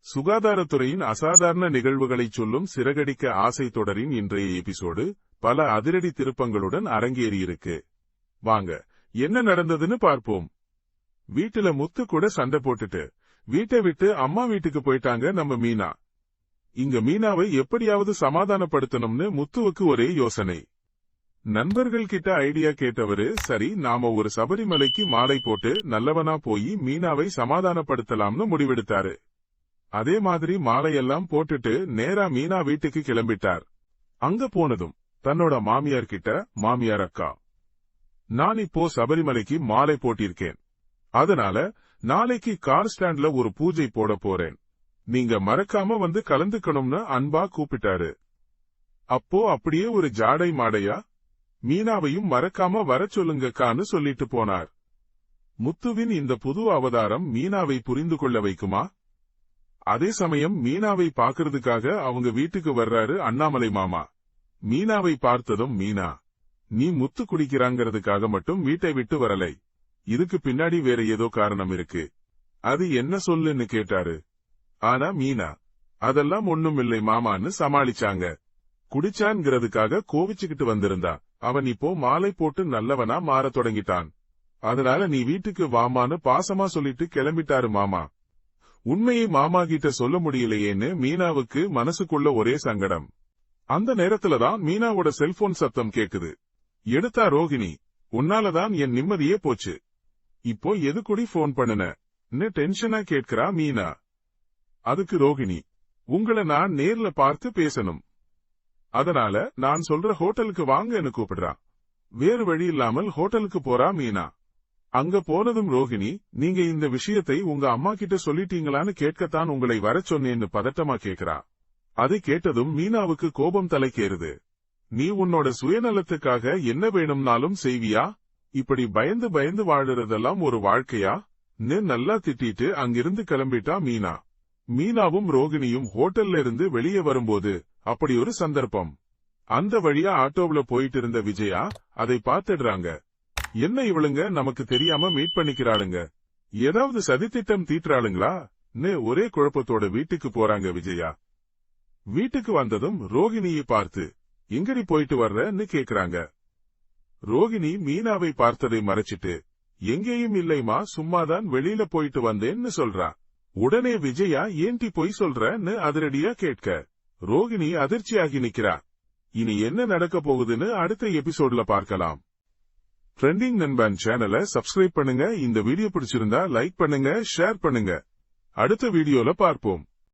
சுகாதாரத்துறையின் அசாதாரண நிகழ்வுகளைச் சொல்லும் சிறகடிக்க ஆசை தொடரின் இன்றைய எபிசோடு பல அதிரடி திருப்பங்களுடன் அரங்கேறியிருக்கு. வாங்க, என்ன நடந்ததுன்னு பார்ப்போம். வீட்டுல முத்து கூட சண்டை போட்டுட்டு வீட்டை விட்டு அம்மா வீட்டுக்கு போயிட்டாங்க நம்ம மீனா. இங்க மீனாவை எப்படியாவது சமாதானப்படுத்தணும்னு முத்துவுக்கு ஒரே யோசனை. நண்பர்கள் கிட்ட ஐடியா கேட்டவரு, சரி நாம ஒரு சபரிமலைக்கு மாலை போட்டு நல்லவனா போய் மீனாவை சமாதானப்படுத்தலாம்னு முடிவெடுத்தாரு. அதே மாதிரி மாலையெல்லாம் போட்டுட்டு நேரா மீனா வீட்டுக்கு கிளம்பிட்டார். அங்க போனதும் தன்னோட மாமியார் கிட்ட, மாமியார் அக்கா, நான் இப்போ சபரிமலைக்கு மாலை போட்டிருக்கேன், அதனால நாளைக்கு கார் ஸ்டாண்ட்ல ஒரு பூஜை போட போறேன், நீங்க மறக்காம வந்து கலந்துக்கணும்னு அன்பா கூப்பிட்டாரு. அப்போ அப்படியே ஒரு ஜாடை மாடையா, மீனாவையும் மறக்காம வர சொல்லுங்கக்கான்னு சொல்லிட்டு போனார். முத்துவின் இந்த புது அவதாரம் மீனாவை புரிந்து கொள்ள வைக்குமா? அதே சமயம் மீனாவை பாக்குறதுக்காக அவங்க வீட்டுக்கு வர்றாரு அண்ணாமலை மாமா. மீனாவை பார்த்ததும், மீனா, நீ முத்து குடிக்கிறாங்கிறதுக்காக மட்டும் வீட்டை விட்டு வரலை, இதுக்கு பின்னாடி வேற ஏதோ காரணம் இருக்கு, அது என்ன சொல்லுன்னு கேட்டாரு. ஆனா மீனா, அதெல்லாம் ஒண்ணும் இல்லை மாமான்னு சமாளிச்சாங்க. குடிச்சான்ங்கிறதுக்காக கோவிச்சுக்கிட்டு வந்திருந்தா, அவன் இப்போ மாலை போட்டு நல்லவனா மாற தொடங்கிட்டான், அதனால நீ வீட்டுக்கு வாமான்னு பாசமா சொல்லிட்டு கிளம்பிட்டாரு மாமா. உண்மையை மாமா கிட்ட சொல்ல முடியலையேன்னு மீனாவுக்கு மனசுக்குள்ள ஒரே சங்கடம். அந்த நேரத்துலதான் மீனாவோட செல்போன் சத்தம் கேக்குது. எடுத்தா ரோகிணி, உன்னாலதான் என் நிம்மதியே போச்சு, இப்போ எதுக்குடி போன் பண்ணுனன்னு டென்ஷனா கேட்கிறா மீனா. அதுக்கு ரோகிணி, உங்களை நான் நேர்ல பார்த்து பேசணும், அதனால நான் சொல்ற ஹோட்டலுக்கு வாங்கன்னு கூப்பிடுறா. வேறு வழி இல்லாமல் ஹோட்டலுக்கு போறா மீனா. அங்க போனதும் ரோகிணி, நீங்க இந்த விஷயத்தை உங்க அம்மா கிட்ட சொல்லிட்டீங்களான்னு கேட்கத்தான் உங்களை வர சொன்னேன்னு பதட்டமா கேக்குறா. அதை கேட்டதும் மீனாவுக்கு கோபம் தலைக்கேறுது. நீ உன்னோட சுயநலத்துக்காக என்ன வேணும்னாலும் செய்வியா? இப்படி பயந்து பயந்து வாழறதெல்லாம் ஒரு வாழ்க்கையா? நல்லா திட்டிட்டு அங்கிருந்து கிளம்பிட்டா மீனா. மீனாவும் ரோகிணியும் ஹோட்டல்ல இருந்து வெளியே வரும்போது அப்படி ஒரு சந்தர்ப்பம். அந்த வழியா ஆட்டோவுல போயிட்டு இருந்த விஜயா அதை பார்த்துடுறாங்க. என்ன இவளுங்க நமக்கு தெரியாம மீட் பண்ணிக்கிறாளுங்க, ஏதாவது சதித்திட்டம் தீட்டுறாளுங்களா? ஒரே குழப்பத்தோட வீட்டுக்கு போறாங்க விஜயா. வீட்டுக்கு வந்ததும் ரோகிணியை பார்த்து, எங்கடி போயிட்டு வர்றன்னு கேக்குறாங்க. ரோகிணி மீனாவை பார்த்ததை மறைச்சிட்டு, எங்கேயும் இல்லைமா, சும்மாதான் வெளியில போயிட்டு வந்தேன்னு சொல்றா. உடனே விஜயா, ஏன்டி போய் சொல்றன்னு அதிரடியா கேட்க ரோகிணி அதிர்ச்சியாகி நிக்கிறா. இனி என்ன நடக்க போகுதுன்னு அடுத்த எபிசோட்ல பார்க்கலாம். ட்ரெண்டிங் நண்பன் சேனலை சப்ஸ்கிரைப் பண்ணுங்க. இந்த வீடியோ பிடிச்சிருந்தா லைக் பண்ணுங்க, ஷேர் பண்ணுங்க. அடுத்த வீடியோல பார்ப்போம்.